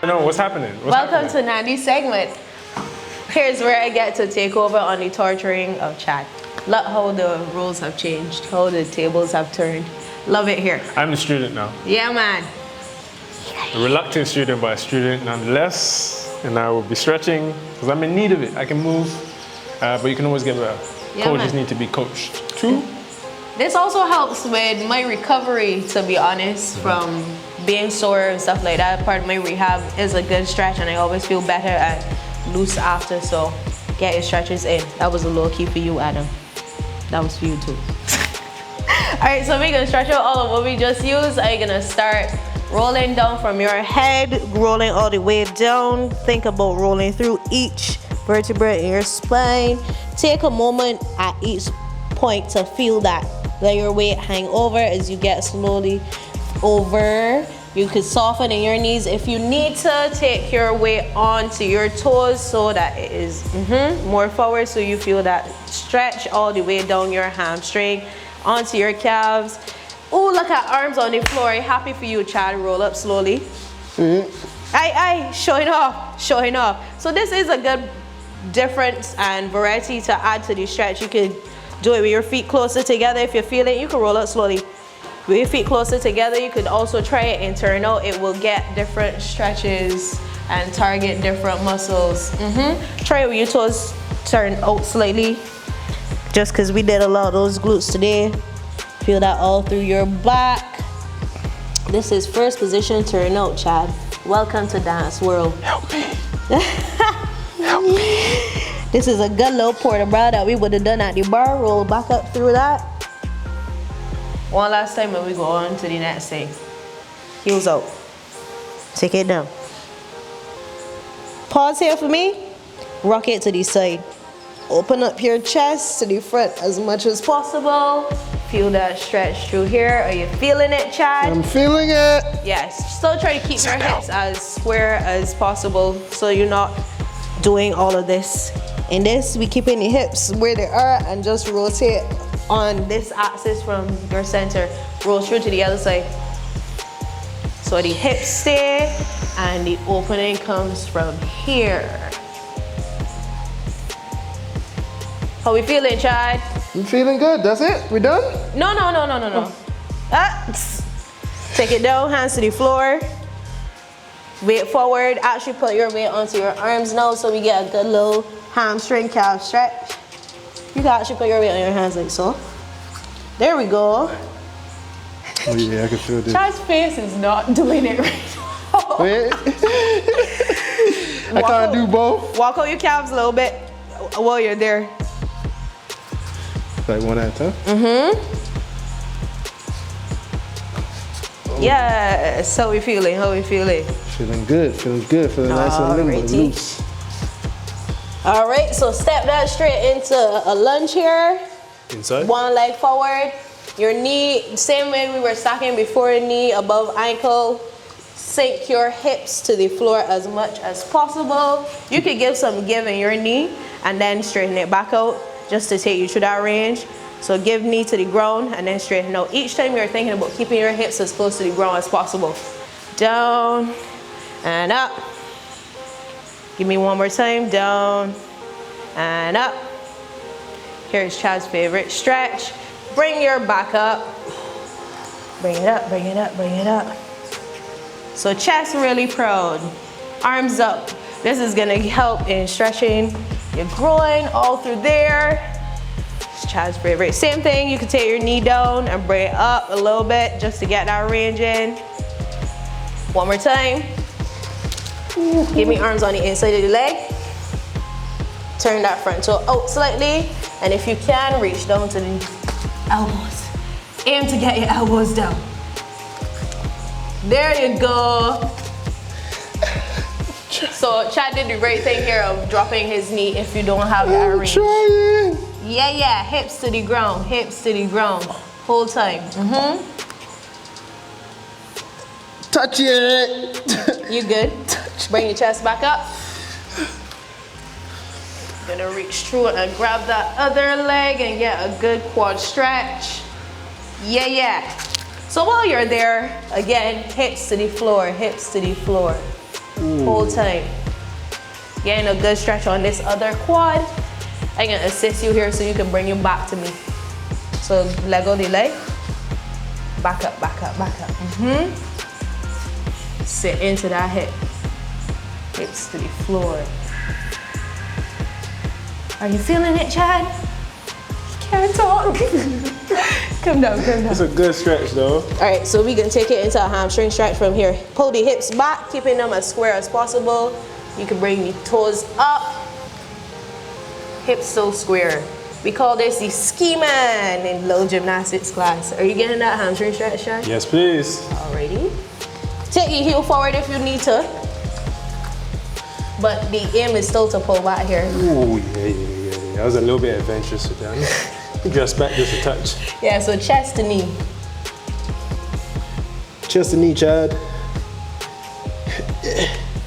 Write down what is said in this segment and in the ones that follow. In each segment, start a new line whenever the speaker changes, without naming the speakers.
No, what's happening?
Welcome to Nandi's segment. Here's where I get to take over on the torturing of Chad. Look how the roles have changed, how the tables have turned. Love it here.
I'm the student now.
Yeah, man.
A reluctant student, but a student nonetheless. And I will be stretching because I'm in need of it. I can move, but you can always get better.
Yeah,
Coaches
man.
need to be coached too.
This also helps with my recovery, to be honest, from being sore and stuff like that. Part of my rehab is a good stretch, and I always feel better and loose after, so get your stretches in. That was a low key for you, Adam. That was for you too. All right, so we're gonna stretch out all of what we just used. I'm gonna start rolling down from your head, rolling all the way down. Think about rolling through each vertebra in your spine. Take a moment at each point to feel that. Let your weight hang over as you get slowly over. You could soften in your knees if you need to. Take your weight onto your toes so that it is more forward, so you feel that stretch all the way down your hamstring, onto your calves. Oh, look at arms on the floor. Happy for you, Chad. Roll up slowly. Aye, showing off, showing off. So this is a good difference and variety to add to the stretch. You could do it with your feet closer together. If you feel it, you can roll up slowly. With your feet closer together, you could also try it and turn out. It will get different stretches and target different muscles. Try it with your toes turn out slightly. Just because we did a lot of those glutes today. Feel that all through your back. This is first position turn out, Chad. Welcome to dance world.
Help me. Help me.
This is a good little portobello that we would have done at the bar. Roll back up through that. One last time and we go on to the next thing. Heels out. Take it down. Pause here for me. Rock it to the side. Open up your chest to the front as much as possible. Feel that stretch through here. Are you feeling it, Chad?
I'm feeling it.
Yes. Still try to keep your hips as square as possible so you're not doing all of this. In this, we keeping the hips where they are and just rotate on this axis from your center. Roll through to the other side. So the hips stay and the opening comes from here. How we feeling, Chad?
I'm feeling good. That's it? We done?
No. Take it down, hands to the floor. Weight forward. Actually put your weight onto your arms now so we get a good little hamstring calf stretch. You can actually put your weight on your hands like so. There we go.
Oh yeah, I can feel this.
Chad's face is not doing it right now.
Wait. I can't do both.
Walk out your calves a little bit while you're there.
Like one at a time?
Yes, how we feeling, how we feeling?
Feeling good, feeling nice and loose.
All right, so step that straight into a lunge here.
Inside.
One leg forward. Your knee, same way we were stacking before, knee above ankle. Sink your hips to the floor as much as possible. You could give some give in your knee and then straighten it back out just to take you through that range. So give knee to the ground and then straighten out. Each time you're thinking about keeping your hips as close to the ground as possible. Down and up. Give me one more time. Down and up. Here's Chad's favorite stretch. Bring your back up. Bring it up, bring it up, bring it up. So chest really proud. Arms up. This is gonna help in stretching your groin all through there. It's Chad's favorite. Same thing, you can take your knee down and bring it up a little bit just to get that range in. One more time. Give me arms on the inside of the leg. Turn that front toe out slightly. And if you can, reach down to the elbows. Aim to get your elbows down. There you go. So Chad did the right thing here of dropping his knee if you don't have that range.
Trying.
Yeah, hips to the ground, hips to the ground. Whole time.
Touch it.
You good? Bring your chest back up. Gonna reach through and grab that other leg and get a good quad stretch. Yeah. So while you're there, again, hips to the floor, hips to the floor. Hold tight. Getting a good stretch on this other quad. I can assist you here so you can bring you back to me. So let go the leg. Back up, back up, back up. Sit into that hip. Hips to the floor. Are you feeling it, Chad? You can't talk. Come down, come down.
It's a good stretch though.
All right, so we can take it into a hamstring stretch from here. Pull the hips back, keeping them as square as possible. You can bring the toes up. Hips still square. We call this the ski man in low gymnastics class. Are you getting that hamstring stretch, Chad?
Yes, please.
Alrighty. Take your heel forward if you need to. But the aim is still to pull back here.
Ooh, yeah. That was a little bit adventurous with that. Just back just a touch.
Yeah, so chest to knee.
Chest to knee, Chad.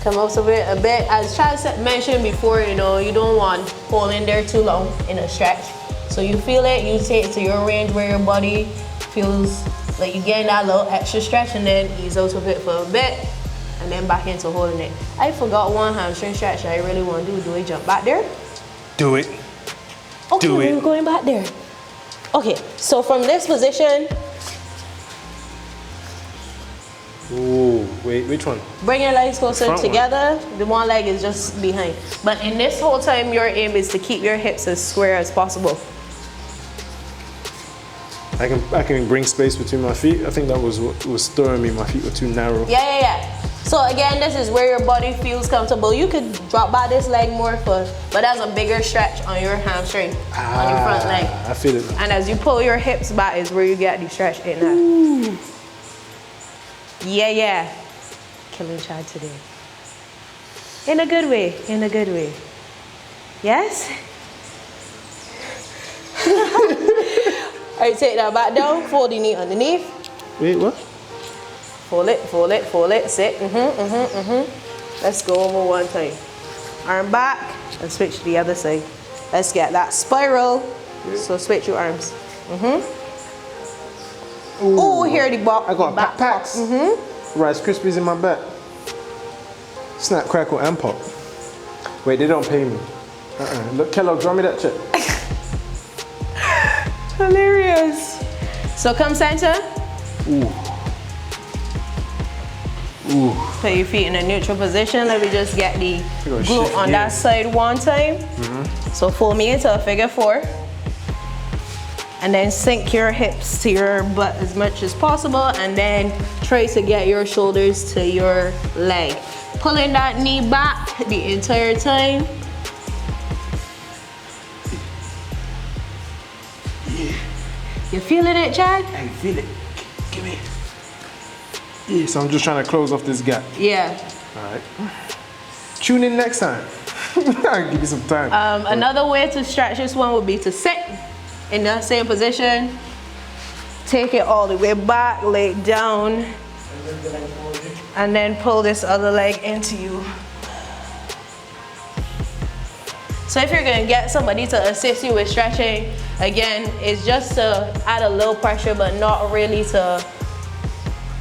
Come up a bit. As Chad mentioned before, you know, you don't want holding there too long in a stretch. So you feel it, you take it to your range where your body feels like you're getting that little extra stretch, and then ease out of it for a bit, and then back into holding it. I forgot one hamstring stretch that I really want to do. Do I jump back there?
Do it.
Okay,
Do it.
we're going back there. Okay, so from this position,
Ooh, wait, which one?
bring your legs closer
Front one.
together. The one leg is just behind. But in this whole time, your aim is to keep your hips as square as possible.
I can bring space between my feet. I think that was what was throwing me. My feet were too narrow.
Yeah. So again, this is where your body feels comfortable. You could drop back this leg more, but that's a bigger stretch on your hamstring, on your front leg.
I feel it now.
And as you pull your hips back is where you get the stretch in that. Yeah. Killing Chad today. In a good way, in a good way. Yes? All right, take that back down, fold the knee underneath.
Wait, what?
Fold it, sit, Let's go over one time. Arm back, and switch to the other side. Let's get that spiral, so switch your arms. Oh, here the back.
I got
back
packs. Rice Krispies in my back. Snap, crackle, and pop. Wait, they don't pay me. Look, Kellogg, draw me that check.
Hilarious. So come center. Put your feet in a neutral position. Let me just get the glute on that side one time. So fold me into a figure 4. And then sink your hips to your butt as much as possible, and then try to get your shoulders to your leg. Pulling that knee back the entire time. You feeling it, Chad?
I feel it. Give me. Yeah, so I'm just trying to close off this gap.
Yeah.
All right. Tune in next time. I'll give you some time.
Another way to stretch this one would be to sit in the same position. Take it all the way back, leg down. And then pull this other leg into you. So if you're gonna get somebody to assist you with stretching, again, it's just to add a little pressure, but not really to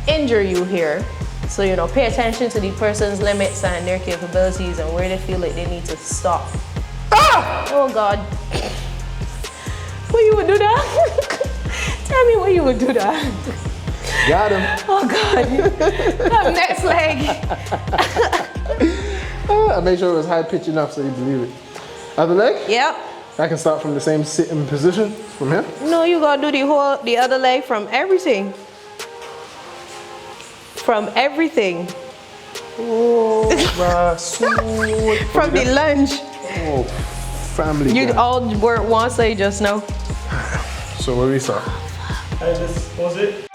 injure you here. So, you know, pay attention to the person's limits and their capabilities and where they feel like they need to stop. Ah! Oh God. What you would do that? Tell me what you would do that.
Got him.
Oh God. Come next leg.
I made sure it was high pitch enough so you believe it. Other leg?
Yep.
I can start from the same sitting position from here.
No, you gotta do the other leg from everything. From everything.
Oh, my sweet.
From the lunge.
Oh, family.
You
guy.
all work one side just now.
So where we start?
I just pause it.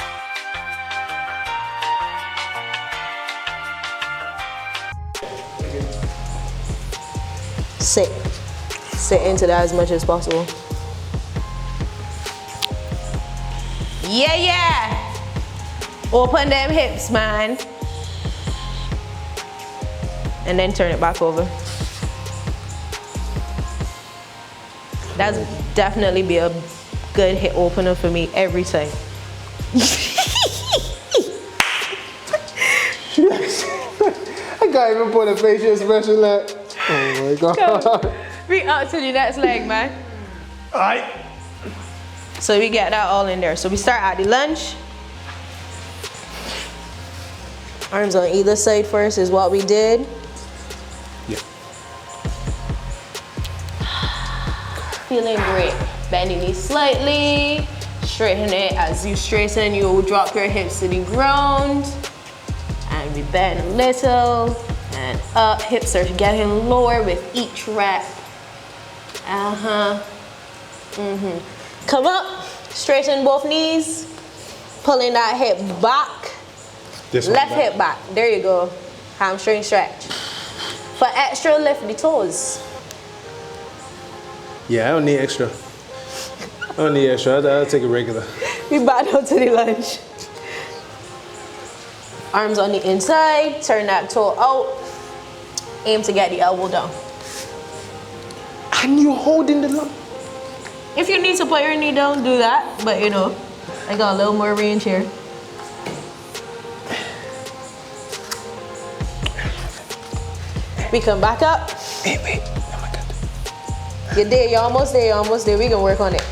Sit. Sit into that as much as possible. Yeah. Open them hips, man. And then turn it back over. That's definitely be a good hip opener for me every time.
I can't even put a facial expression like, oh my God.
Reach out to the next leg, man.
Alright.
So we get that all in there. So we start at the lunge. Arms on either side first is what we did.
Yeah.
Feeling great. Bend your knees slightly. Straighten it. As you straighten, you will drop your hips to the ground. And we bend a little and up. Hips are getting lower with each rep. Come up, straighten both knees. Pulling that hip back. Left hip back. There you go. Hamstring stretch. For extra, lift the toes.
Yeah, I don't need extra. I don't need extra. I'll take it regular.
We back down to the lunge. Arms on the inside. Turn that toe out. Aim to get the elbow down.
And you're holding the lunge.
If you need to put your knee down, do that. But you know, I got a little more range here. We come back up.
Wait. Oh my God.
You're there, you're almost there. We can work on it.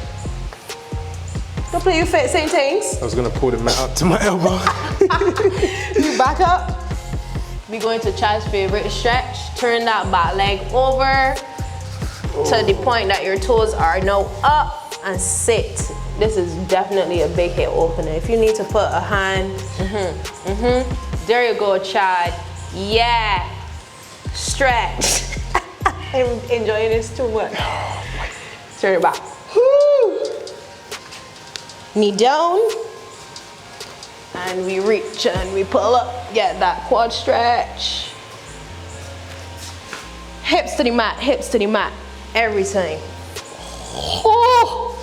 Don't play your fit, same things.
I was gonna pull the mat up to my elbow.
You back up. We go into Chad's favorite stretch. Turn that back leg over to the point that your toes are now up and sit. This is definitely a big hip opener. If you need to put a hand, there you go, Chad. Yeah. Stretch. I'm enjoying this too much. Turn it back. Woo. Knee down. And we reach and we pull up. Get that quad stretch. Hips to the mat. Every time. Oh.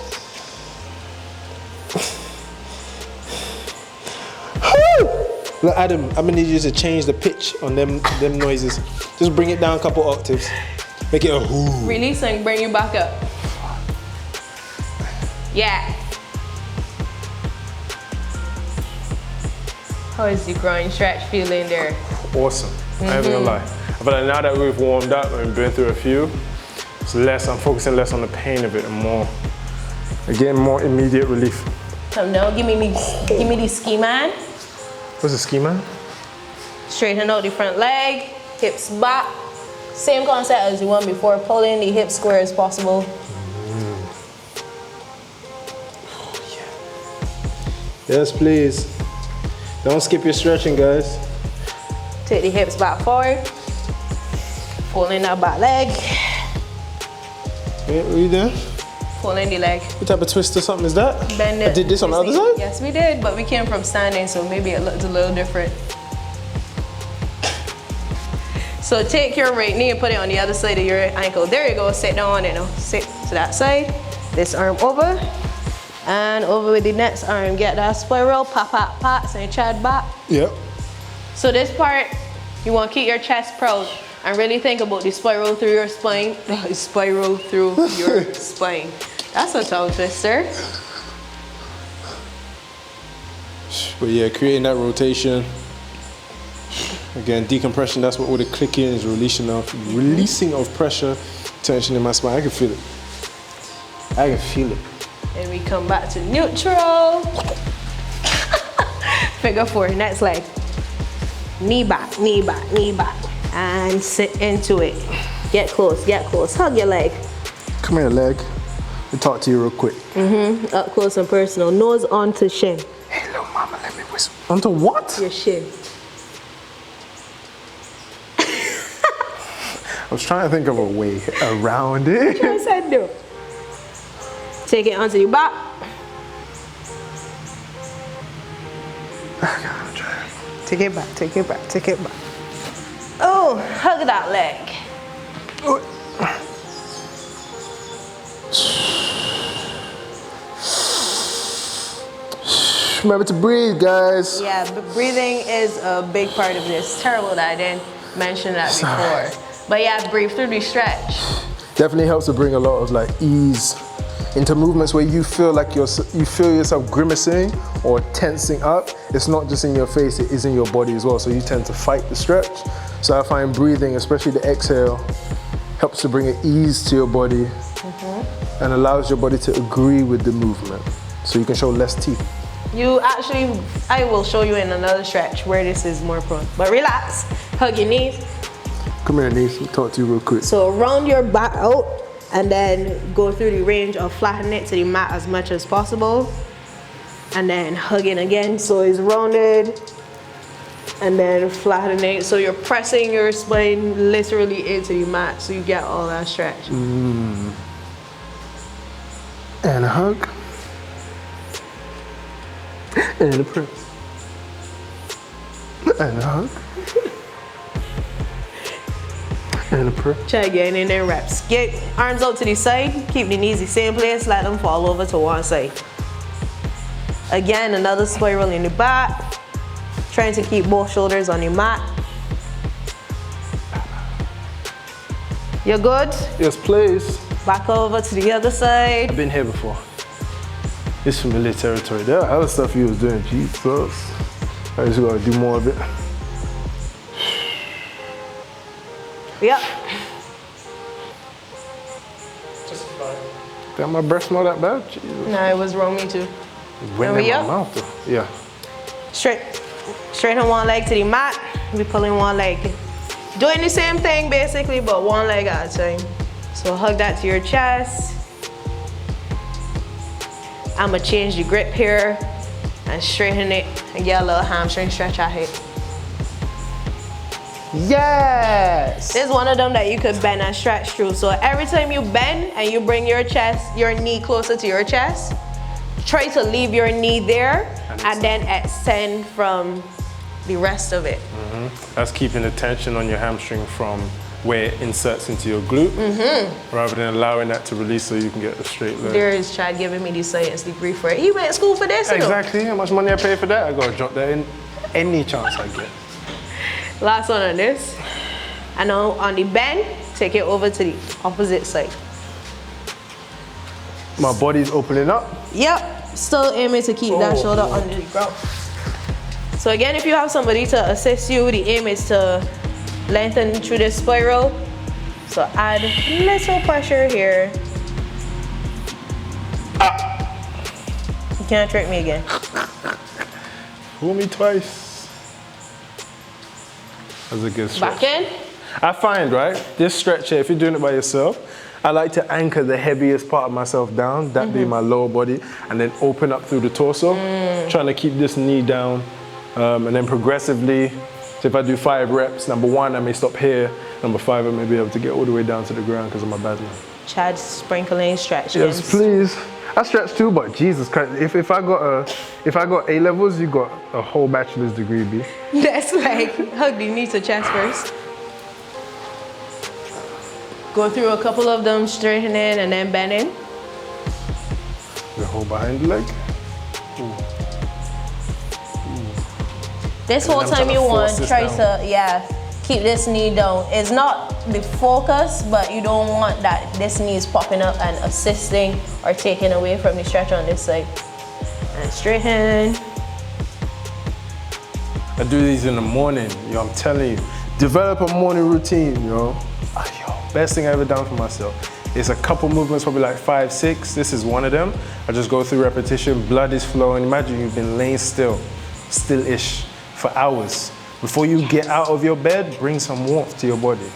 Look, Adam, I'm gonna need you to change the pitch on them noises. Just bring it down a couple octaves. Make it a whoo.
Release and bring you back up. Yeah. How is the groin stretch feeling there?
Awesome. I ain't gonna lie. But now that we've warmed up and been through a few, I'm focusing less on the pain of it and more, getting more immediate relief.
Come down, give me the ski man.
What's the ski man?
Straighten out the front leg, hips back. Same concept as the one before, pulling the hips square as possible.
Yes, please. Don't skip your stretching, guys.
Take the hips back forward. Pulling that back leg.
Wait, what are you doing?
Pulling the leg.
What type of twist or something is that?
Bend it.
I did this on the other side?
Yes, we did, but we came from standing, so maybe it looked a little different. So take your right knee and put it on the other side of your ankle. There you go, sit down on it now. Sit to that side. This arm over. And over with the next arm. Get that spiral, pat, send Chad back.
Yep.
So this part, you want to keep your chest proud and really think about the spiral through your spine. Spiral through your spine. That's a tongue twister.
But yeah, creating that rotation. Again, decompression, that's what all the clicking is, releasing of pressure, tension in my spine. I can feel it.
And we come back to neutral. Figure four, next leg. Knee back. And sit into it. Get close. Hug your leg.
Come here, leg. Let me talk to you real quick.
Up close and personal. Nose onto shin.
Hey, little mama, let me whisper. Onto what?
Your shin.
I was trying to think of a way around it.
Try side though. Take it onto your back. Take it back. Oh, hug that leg.
Remember to breathe, guys.
Yeah, but breathing is a big part of this. Terrible that I didn't mention that before. But yeah, breathe through the stretch.
Definitely helps to bring a lot of like ease into movements where you feel like you feel yourself grimacing or tensing up. It's not just in your face, it is in your body as well. So you tend to fight the stretch. So I find breathing, especially the exhale, helps to bring an ease to your body and allows your body to agree with the movement. So you can show less teeth.
You actually, I will show you in another stretch where this is more prone. But relax, hug your knees.
Come here, niece, we'll talk to you real quick.
So round your back out and then go through the range of flatten it to the mat as much as possible. And then hugging again, so it's rounded. And then flatten it, so you're pressing your spine literally into the mat so you get all that stretch.
And a hug. And a press. And a hug. And a press.
Try getting in there reps. Get arms out to the side, keep the knees the same place, let them fall over to one side. Again, another spiral in the back. Trying to keep both shoulders on your mat. You're good?
Yes, please.
Back over to the other side.
I've been here before. It's familiar territory. There are other stuff you was doing. Jesus. I just gotta do more of it.
Yep.
Just fine.
Damn, my breath smell that bad? Jesus.
No, it was wrong, me too.
Went in
we
my
up?
mouth though. Yeah.
Straighten one leg to the mat. We pulling one leg. Doing the same thing basically, but one leg at a time. So hug that to your chest. I'ma change the grip here and straighten it and get a little hamstring stretch out here.
Yes!
This is one of them that you could bend and stretch through. So every time you bend and you bring your knee closer to your chest, try to leave your knee there and then extend from the rest of it.
That's keeping the tension on your hamstring from where it inserts into your glute, rather than allowing that to release so you can get the straight leg.
There is Chad giving me the science degree for it. He went to school for this, you know?
Exactly. How much money I pay for that? I gotta drop that in any chance I get.
Last one on this. And now on the bend, take it over to the opposite side.
My body's opening up.
Yep, still aiming to keep that shoulder under the ground. So again, if you have somebody to assist you, the aim is to lengthen through this spiral. So add little pressure here. You can't trick me again.
Fool me twice. That's a good stretch.
Back in.
I find, right, this stretch here, if you're doing it by yourself, I like to anchor the heaviest part of myself down, that being my lower body, and then open up through the torso, trying to keep this knee down, and then progressively, so if I do 5 reps, number 1, I may stop here, number 5, I may be able to get all the way down to the ground because of my bad knee.
Chad sprinkling stretch.
Yes, please. I stretch too, but Jesus Christ, if I got A levels, you got a whole bachelor's degree, B.
That's like, hug the knee to chest first. Go through a couple of them, straightening and then bending.
The whole behind the leg.
This whole
I'm
time
trying to
you want,
force this
try
down.
to, keep this knee down. It's not the focus, but you don't want that this knee is popping up and assisting or taking away from the stretch on this side. And straighten.
I do these in the morning, yo, I'm telling you. Develop a morning routine, yo. Best thing I ever done for myself. It's a couple movements, probably like 5, 6. This is one of them. I just go through repetition, blood is flowing. Imagine you've been laying still-ish for hours. Before you get out of your bed, bring some warmth to your body.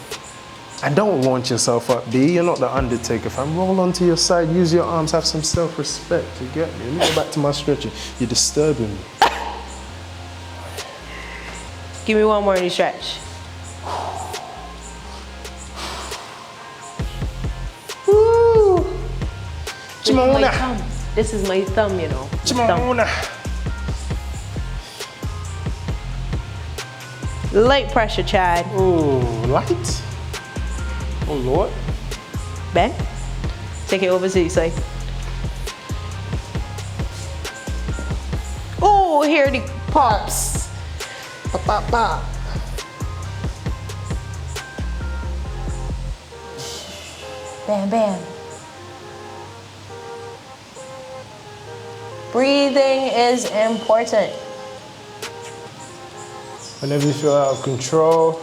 And don't launch yourself up, B. You're not the Undertaker, fam. Roll onto your side, use your arms, have some self-respect, you get me? Let me go back to my stretching. You're disturbing me.
Give me one more in the stretch. Woo! This is my thumb, you know. Thumb. Light pressure, Chad.
Oh, light? Oh, Lord.
Bend. Take it over to the side. Oh, here the pops. Pop, pop, pop. Bam, bam. Breathing is important.
Whenever you feel out of control,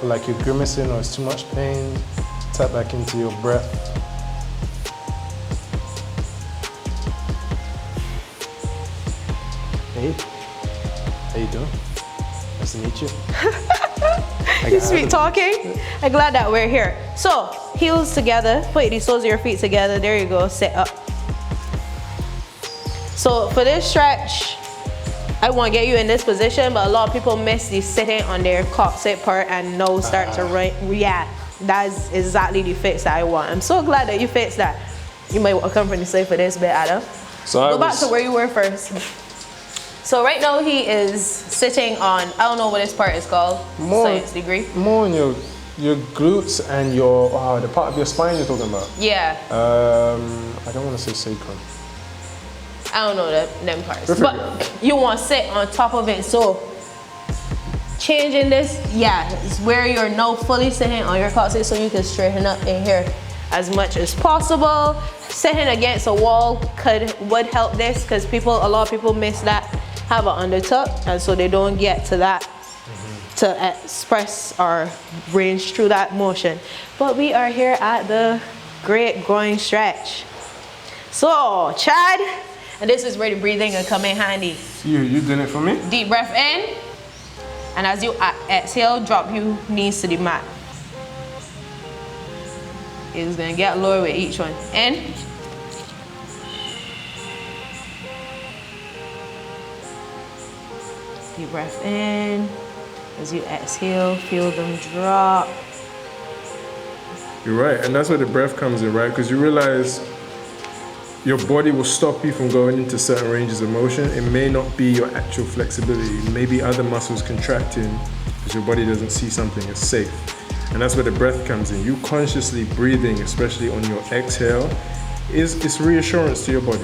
like you're grimacing or it's too much pain, tap back into your breath. Hey, how you doing? Nice to meet you.
You sweet talking. I'm glad that we're here. So, heels together, put the soles of your feet together. There you go, sit up. So for this stretch, I want to get you in this position, but a lot of people miss the sitting on their coccyx part and now start to react. That's exactly the fix that I want. I'm so glad that you fixed that. You might want to come from the side for this bit, Adam.
So
go back to where you were first. So right now he is sitting on, I don't know what this part is called, science degree.
More on your glutes and your, the part of your spine you're talking about.
Yeah.
I don't want to say sacrum.
I don't know them parts. But you want to sit on top of it. So changing this, it's where you're now fully sitting on your coccyx so you can straighten up in here as much as possible. Sitting against a wall would help this because a lot of people miss that, have an undertuck, and so they don't get to that to express or range through that motion. But we are here at the great groin stretch. So Chad, and this is where the breathing will come in handy.
You doing it for me?
Deep breath in, and as you exhale, drop your knees to the mat. It's gonna get lower with each one. In. Deep breath in. As you exhale, feel them drop.
You're right, and that's where the breath comes in, right? Because you realize your body will stop you from going into certain ranges of motion. It may not be your actual flexibility. It may be other muscles contracting because your body doesn't see something as safe. And that's where the breath comes in. You consciously breathing, especially on your exhale, it's reassurance to your body.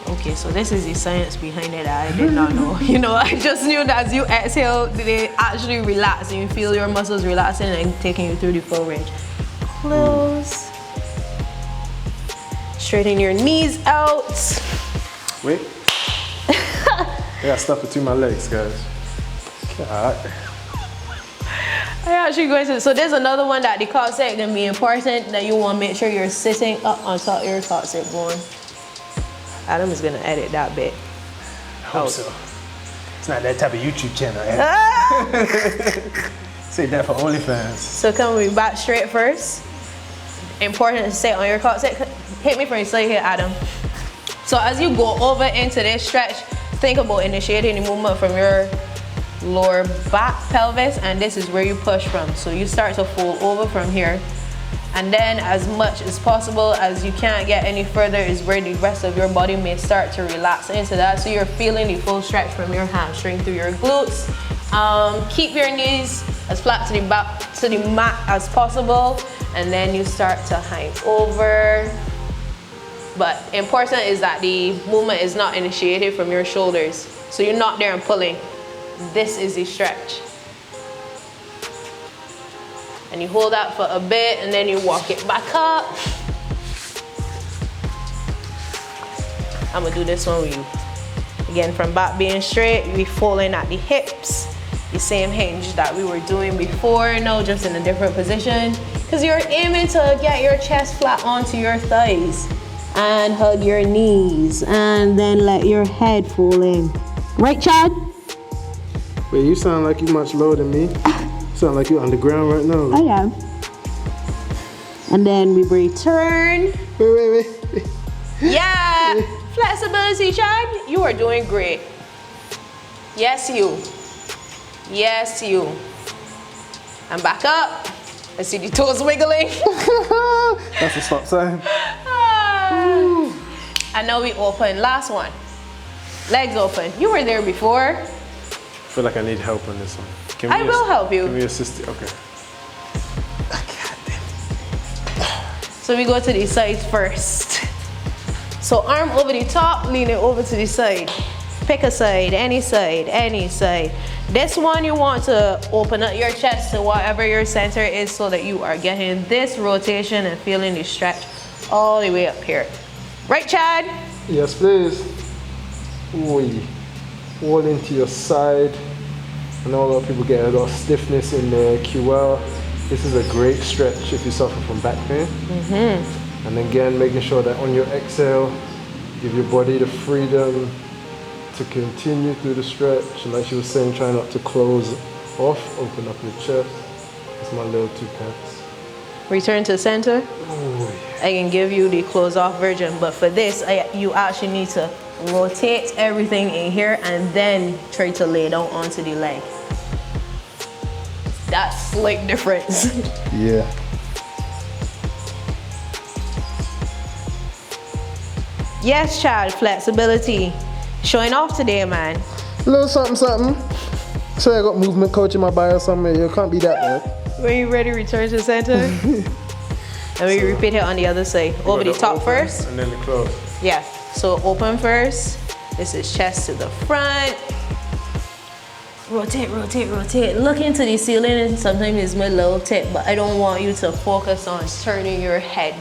Okay, so this is the science behind it that I did not know. You know, I just knew that as you exhale, they actually relax and you feel your muscles relaxing and taking you through the full range. Close. Straighten your knees out.
Wait. I got stuff between my legs, guys. God.
I actually going to, so there's another one that the coccyx can be important that you want to make sure you're sitting up on top of your coccyx bone. Adam is gonna edit that bit.
I hope so. It's not that type of YouTube channel. Say that for OnlyFans.
So come with me back straight first. Important to sit on your coccyx. Hit me from your side here, Adam. So as you go over into this stretch, think about initiating the movement from your lower back pelvis, and this is where you push from. So you start to fold over from here, and then as much as possible, as you can't get any further, is where the rest of your body may start to relax into that. So you're feeling the full stretch from your hamstring through your glutes. Keep your knees as flat to the back, to the mat as possible, and then you start to hang over. But important is that the movement is not initiated from your shoulders. So you're not there and pulling. This is the stretch. And you hold that for a bit and then you walk it back up. I'm gonna do this one with you. Again, from back being straight, we folding at the hips. The same hinge that we were doing before, no, just in a different position. Because you're aiming to get your chest flat onto your thighs. And hug your knees. And then let your head fall in. Right, Chad?
Wait, you sound like you're much lower than me. You sound like you're underground right now.
I am. And then we return.
Wait.
Yeah. Flexibility, Chad. You are doing great. Yes, you. Yes, you. And back up. I see the toes wiggling.
That's a stop sign.
And now we open. Last one. Legs open. You were there before.
I feel like I need help on this one.
I will help you.
Can we assist you? Okay.
So we go to the sides first. So arm over the top, lean it over to the side. Pick a side, any side, any side. This one you want to open up your chest to whatever your center is so that you are getting this rotation and feeling the stretch all the way up here. Right, Chad?
Yes, please. Oi. All into your side.
I know a lot of people get a lot of stiffness in their QL. This is a great stretch if you suffer from back pain. And again, making sure that on your exhale, give your body the freedom to continue through the stretch. And like she was saying, try not to close off, open up your chest. That's my little 2 counts.
Return to center. I can give you the close off version, but for this, you actually need to rotate everything in here and then try to lay down onto the leg. That's slight difference.
Yeah.
Yes, child, flexibility. Showing off today, man.
A little something, something. So I got movement coach in my bio somewhere. You can't be that bad.
When you ready, return to center. And we repeat it on the other side. Over the top first.
And then the close.
Yeah, so open first. This is chest to the front. Rotate, rotate, rotate. Look into the ceiling. Sometimes it's my little tip, but I don't want you to focus on turning your head.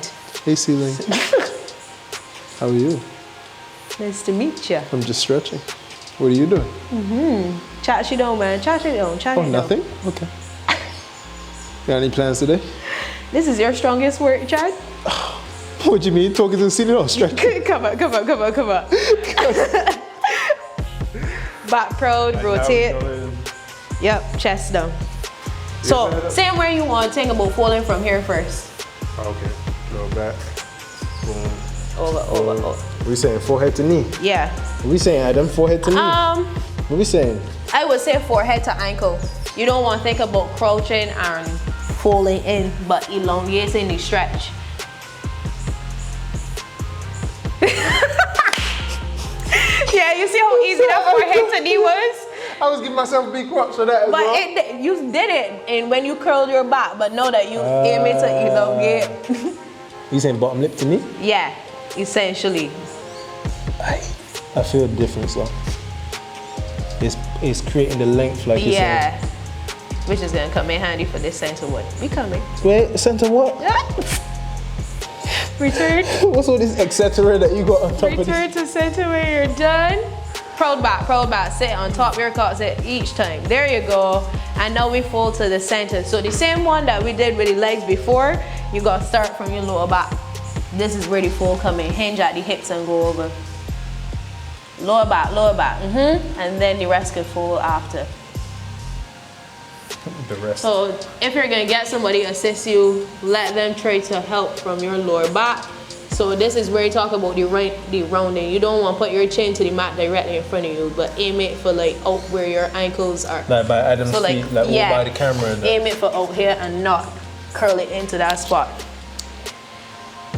Hey, ceiling. How are you?
Nice to meet you.
I'm just stretching. What are you doing?
Chat you down, man. Chat you down. Chat you down.
Nothing? Okay. Got any plans today?
This is your strongest work, Chad?
What do you mean? Talking to the ceiling or stretching?
Come on. Back proud, rotate. Yep, chest down. So, same way you want to think about falling from here first.
Okay, go back. Boom.
Over.
We saying forehead to knee?
Yeah.
What we saying, Adam? Forehead to knee? What we saying?
I would say forehead to ankle. You don't want to think about crouching and falling in, but elongating the stretch. Yeah, you see how easy that forehead to knee was?
I was giving myself a big crotch for that as well.
But you did it, and when you curled your back, but know that you aim it to elongate.
You saying bottom lip to knee?
Yeah, essentially.
I feel a difference though. It's creating the length like you said.
Which is gonna come in handy for this center one. Be coming.
Wait, center what?
Return.
What's all this etc. that you got on top of this?
Return to center when you're done. Proud back. Sit on top of your corset each time. There you go. And now we fold to the center. So the same one that we did with the legs before, you gotta start from your lower back. This is where the fold come in. Hinge at the hips and go over. Lower back. And then the rest can fold after.
The rest.
So if you're gonna get somebody to assist you, let them try to help from your lower back. So this is where you talk about the rounding. You don't want to put your chin to the mat directly in front of you, but aim it for like out where your ankles are.
Like by Adam's feet, like over by the camera. And
aim it for out here and not curl it into that spot.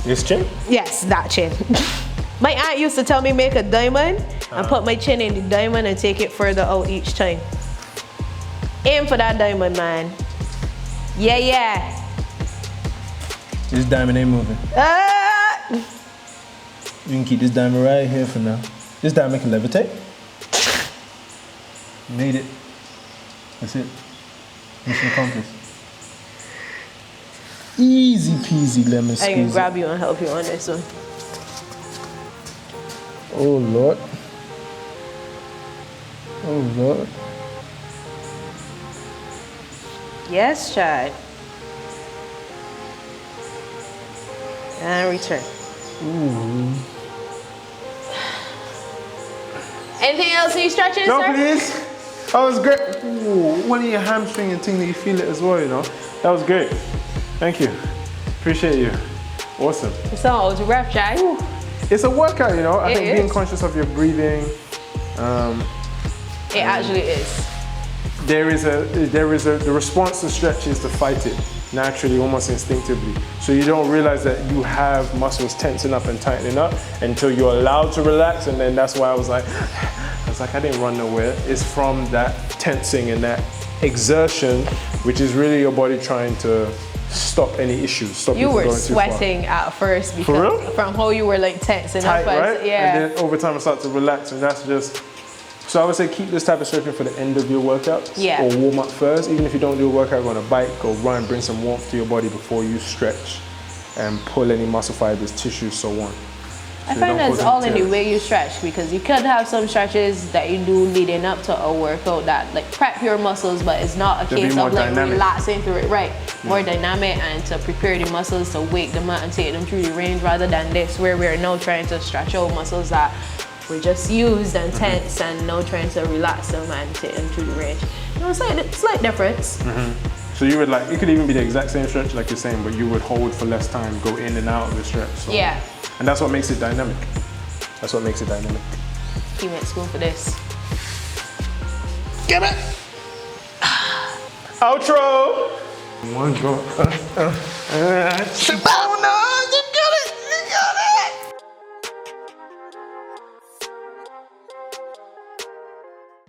This chin?
Yes, that chin. My aunt used to tell me make a diamond and put my chin in the diamond and take it further out each time. Aim for that diamond, man. Yeah.
This diamond ain't moving. You can keep this diamond right here for now. This diamond can levitate. Made it. That's it. Mission accomplished. Easy peasy lemon squeezy.
I can grab you and help you on this one.
Oh Lord. Oh Lord.
Yes, child. And return.
Ooh.
Anything else you stretching,
No,
sir?
please. That was great. Ooh, one of your hamstring and thing that you feel it as well, you know. That was great. Thank you. Appreciate you. Awesome.
It's all to rep, child.
It's a workout, you know. I think being
is.
conscious of your breathing.
It actually is.
The response to stretch is to fight it naturally, almost instinctively. So you don't realize that you have muscles tensing up and tightening up until you're allowed to relax, and then that's why I was like, I didn't run nowhere. It's from that tensing and that exertion, which is really your body trying to stop any issues. Stop
You
from
were
going too far.
sweating at first because
For real?
from how you were like tensing
Tight,
up.
right?
Yeah.
And then over time I start to relax, and that's just. So I would say keep this type of stretching for the end of your workout.
Yeah.
Or warm up first. Even if you don't do a workout, go on a bike, go run, bring some warmth to your body before you stretch and pull any muscle fibers, tissues, so on.
I find that's all in the way you stretch, because you could have some stretches that you do leading up to a workout that like prep your muscles, but it's not a case of like relaxing through it, right? More dynamic and to prepare the muscles to wake them up and take them through the range, rather than this where we're now trying to stretch out muscles that were just used and tense and now trying to relax them and take them through the range. You know, slight difference.
So you would like, it could even be the exact same stretch like you're saying, but you would hold for less time, go in and out of the stretch. So.
Yeah.
And that's what makes it dynamic. That's what makes it dynamic.
Keep at school for this.
Get it! Outro! One go. Oh no!